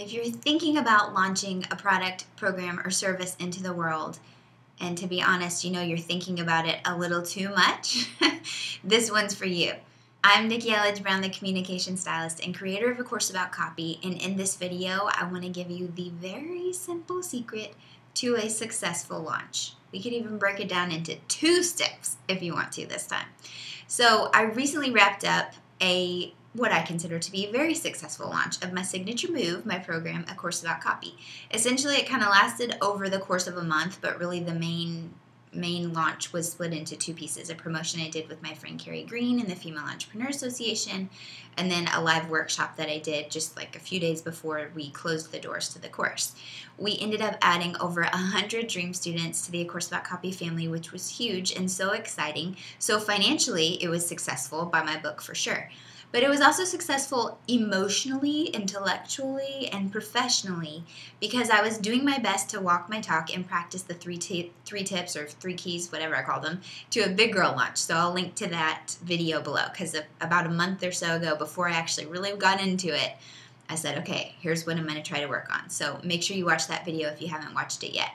If you're thinking about launching a product, program, or service into the world, and to be honest, you know you're thinking about it a little too much, this one's for you. I'm Nikki Elledge Brown, the communication stylist and creator of A Course About Copy, and in this video, I want to give you the very simple secret to a successful launch. We could even break it down into 2 steps if you want to this time. So I recently wrapped up what I consider to be a very successful launch of my signature move, my program, A Course About Copy. Essentially, it kind of lasted over the course of a month, but really the main launch was split into 2 pieces. A promotion I did with my friend Carrie Green in the Female Entrepreneur Association, and then a live workshop that I did just like a few days before we closed the doors to the course. We ended up adding over 100 dream students to the A Course About Copy family, which was huge and so exciting. So financially, it was successful by my book for sure. But it was also successful emotionally, intellectually, and professionally because I was doing my best to walk my talk and practice the 3 tips or 3 keys, whatever I call them, to a big girl launch. So I'll link to that video below because about a month or so ago, before I actually really got into it, I said, okay, here's what I'm going to try to work on. So make sure you watch that video if you haven't watched it yet.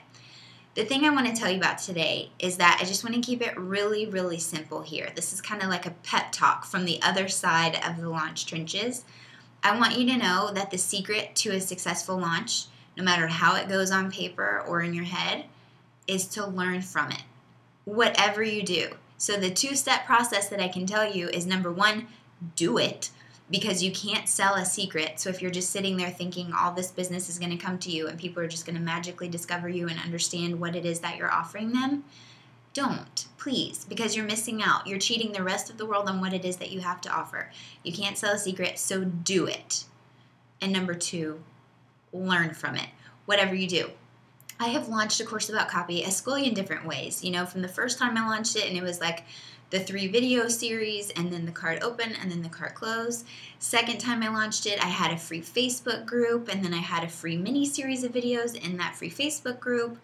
The thing I want to tell you about today is that I just want to keep it really, really simple here. This is kind of like a pep talk from the other side of the launch trenches. I want you to know that the secret to a successful launch, no matter how it goes on paper or in your head, is to learn from it, whatever you do. So the 2-step process that I can tell you is, number 1, do it. Because you can't sell a secret. So if you're just sitting there thinking all this business is going to come to you and people are just going to magically discover you and understand what it is that you're offering them, don't, please, because you're missing out. You're cheating the rest of the world on what it is that you have to offer. You can't sell a secret, so do it. And number 2, learn from it, whatever you do. I have launched A Course About Copy a squillion different ways. You know, from the first time I launched it and it was like the 3 video series and then the cart open and then the cart close. Second time I launched it, I had a free Facebook group and then I had a free mini series of videos in that free Facebook group.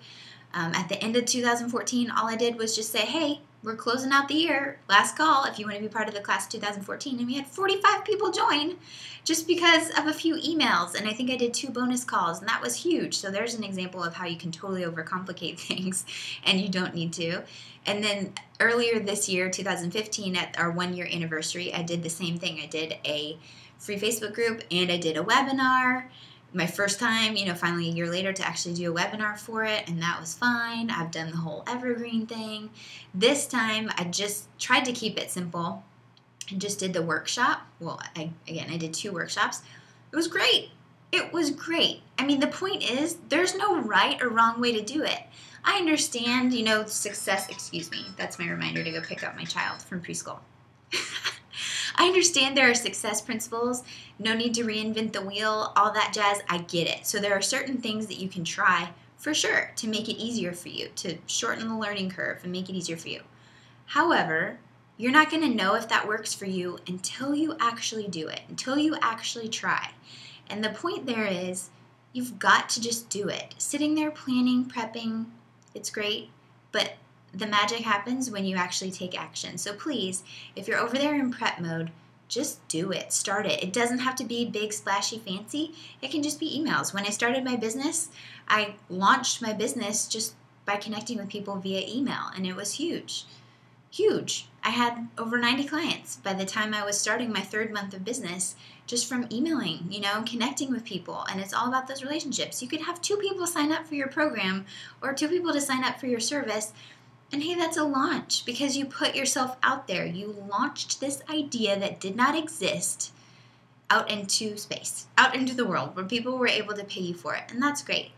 At the end of 2014, all I did was just say, hey, we're closing out the year. Last call if you want to be part of the class of 2014. And we had 45 people join just because of a few emails. And I think I did 2 bonus calls, and that was huge. So there's an example of how you can totally overcomplicate things, and you don't need to. And then earlier this year, 2015, at our 1-year anniversary, I did the same thing. I did a free Facebook group, and I did a webinar. My first time, you know, finally a year later to actually do a webinar for it, and that was fine. I've done the whole evergreen thing. This time, I just tried to keep it simple and just did the workshop. Well, I did 2 workshops. It was great. It was great. I mean, the point is, there's no right or wrong way to do it. I understand, you know, success, excuse me, that's my reminder to go pick up my child from preschool. I understand there are success principles, no need to reinvent the wheel, all that jazz, I get it. So there are certain things that you can try for sure to make it easier for you, to shorten the learning curve and make it easier for you. However, you're not going to know if that works for you until you actually do it, until you actually try. And the point there is, you've got to just do it. Sitting there planning, prepping, it's great, but the magic happens when you actually take action. So please, if you're over there in prep mode, just do it. Start it. It doesn't have to be big, splashy, fancy. It can just be emails. When I started my business, I launched my business just by connecting with people via email, and it was huge. Huge. I had over 90 clients by the time I was starting my 3rd month of business just from emailing, you know, connecting with people. And it's all about those relationships. You could have 2 people sign up for your program or 2 people to sign up for your service. And hey, that's a launch because you put yourself out there. You launched this idea that did not exist out into space, out into the world where people were able to pay you for it. And that's great.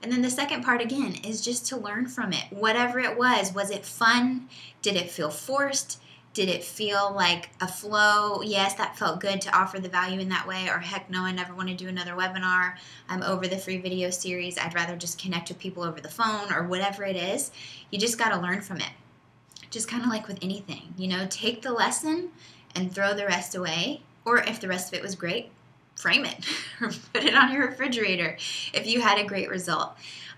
And then the second part, again, is just to learn from it. Whatever it was it fun? Did it feel forced? Did it feel like a flow? Yes, that felt good to offer the value in that way. Or heck no, I never want to do another webinar. I'm over the free video series. I'd rather just connect with people over the phone or whatever it is. You just got to learn from it. Just kind of like with anything, you know, take the lesson and throw the rest away. Or if the rest of it was great, frame it or put it on your refrigerator if you had a great result.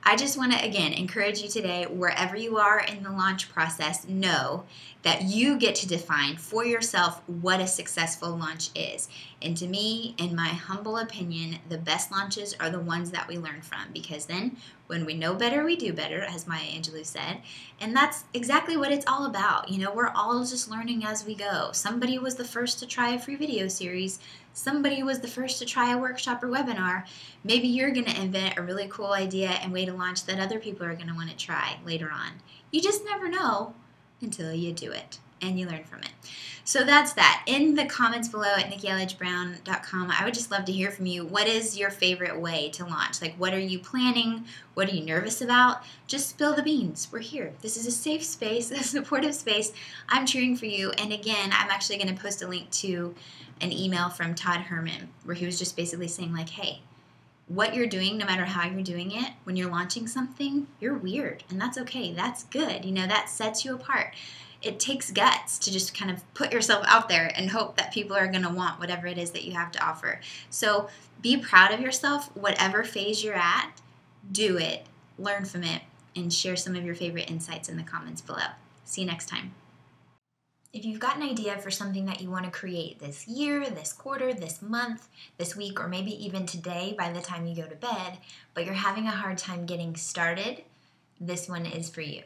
I just want to, again, encourage you today, wherever you are in the launch process, know that you get to define for yourself what a successful launch is. And to me, in my humble opinion, the best launches are the ones that we learn from, because then when we know better, we do better, as Maya Angelou said. And that's exactly what it's all about. You know, we're all just learning as we go. Somebody was the first to try a free video series. Somebody was the first to try a workshop or webinar. Maybe you're going to invent a really cool idea and way to launch that other people are going to want to try later on. You just never know until you do it and you learn from it. So that's that. In the comments below at nikkielledgebrown.com, I would just love to hear from you. What is your favorite way to launch? Like, what are you planning? What are you nervous about? Just spill the beans. We're here. This is a safe space, a supportive space. I'm cheering for you. And again, I'm actually going to post a link to an email from Todd Herman where he was just basically saying like, hey, what you're doing, no matter how you're doing it, when you're launching something, you're weird, and that's okay. That's good. You know, that sets you apart. It takes guts to just kind of put yourself out there and hope that people are going to want whatever it is that you have to offer. So be proud of yourself, whatever phase you're at, do it, learn from it, and share some of your favorite insights in the comments below. See you next time. If you've got an idea for something that you want to create this year, this quarter, this month, this week, or maybe even today by the time you go to bed, but you're having a hard time getting started, this one is for you.